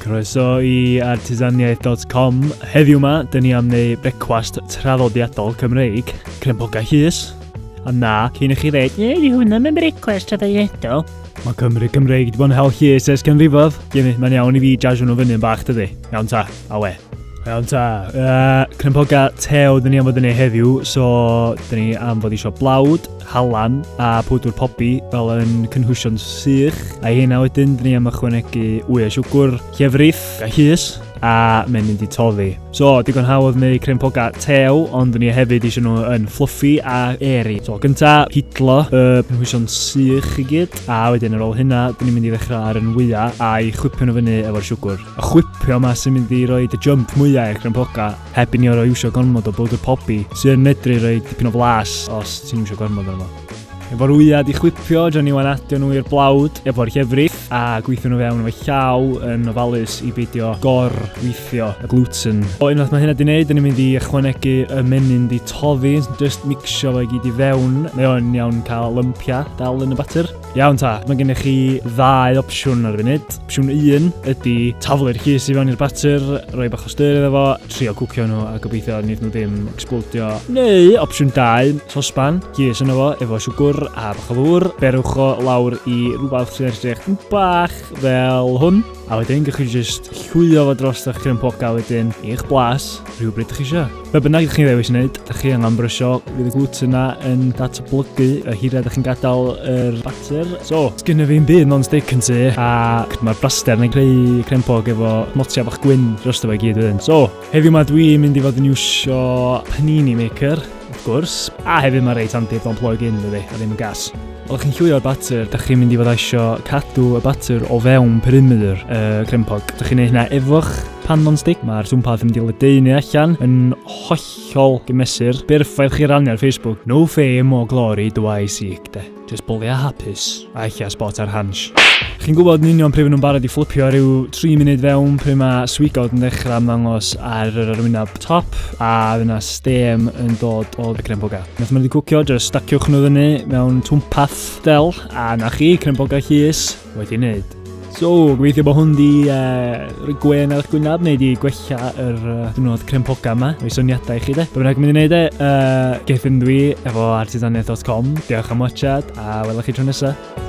Croeso i artisaniaeth.com. Heddiw yma, dyn ni am neu brecwast traddodiadol Cymreig, cremboga llys. Ond na, cyn i chi ddeud, Di hwnna mewn brecwast traddodiadol. mae Cymru Cymreig wedi bod yn hel llys ers canrifodd. Mae'n iawn i fi jasio nhw fyny yn bach, dydi? Iawn ta, awe. Iawn ta. Cremboga tew dyn ni am fod yn ei heddiw, so dyn ni am fod isio blawd, halan a pwdwr pobi fel yn cynhwysion sych. A hynna wedyn, dyn ni am ychwanegu wyau siwgr, llefrith, a llys, a mae'n mynd i toddi. So, digon hawdd neu cremboga tew, ond dyn ni hefyd eisiau nhw yn fluffy a airy. So, gynta, hidlo y cynhwysion sych i gyd, a wedyn ar ôl hynna, dyn ni'n mynd i ddechrau ar yn wyau a'i chwipio nhw fyny efo'r siwgr. Y chwipio yma sy'n mynd i roi y jump mwyaf i'r cremboga, heb i ni o roi iwsio gormod o bwdwr pobi, sy'n medru roi dipyn o flas os ti'n iwsio gormod o'n yma. Efo'r wyau di chwipio, dyn ni wan adio nhw i'r blawd efo'r llefrith a gweithio nhw fewn efo llaw yn ofalus i beidio gor-weithio y gluten. O unwaith mae hynna di wneud, dyn ni'n mynd i ychwanegu y menyn di toddi, just mixio fo i gyd i fewn. Mae o'n iawn cael lympia dal yn y batter. Iawn ta, mae gennych chi ddau opsiwn ar y funud. Opsiwn 1 ydy taflu'r llys i fewn i'r batter, rhoi bach o styr iddo fo, trio cwcio nhw a gobeithio wneud nhw ddim explodio. Neu opsiwn 2, sosban, llys yno fo efo siwgr a bach o ddŵr. Berwch o lawr i rhywbeth sy'n edrych yn bach fel hwn. A wedyn gych chi just llwyddo fo dros eich cremboga wedyn i'ch blas rhywbryd ych chi eisiau. Be bynnag ydych chi'n ddewis wneud, ydych chi angen brysio fydd y gluten yna yn datblygu y hiriau ydych chi'n gadael yr batter. So, sgynna fi'n byd non-stick yn ty, a mae'r braster yn creu crempog efo motia bach gwyn dros efo i gyd wedyn. So, heddiw yma dwi'n mynd i fod yn iwsio panini maker, wrth gwrs, a hefyd mae reit handi bod o'n plug in dydi, a ddim yn gas. Os chi'n llwio'r batter, ydych chi'n mynd i fod eisio cadw y batter o fewn perimeter y crempog. Ydych chi'n neud hynna efo'ch pan non-stick. Mae'r swmpath yn mynd i ledeinu allan yn hollol gymesur. Berffaith chi rannu ar Facebook. No fame or glory do I seek, de. Just bwlia hapus a eich spot ar hans. Chi'n gwybod yn union pryd nhw'n barod i fflipio rhyw 3 munud fewn pryd mae sweegout yn dechrau ymddangos ar yr arwyneb top a fyna stem yn dod o'r cremboga. Nath mae'n wedi cwcio, just staciwch nhw fyny mewn twmpath del a na chi cremboga llys wedi wneud. So, gobeithio bod hwn di rhoi gwen ar eich gwynab neu di gwella yr dwrnod crempoga yma. O'i syniadau i chi de. Be bynnag mynd i wneud geithyn dwi efo artisaniaeth.com. Diolch am watchad a welwch chi tro nesaf.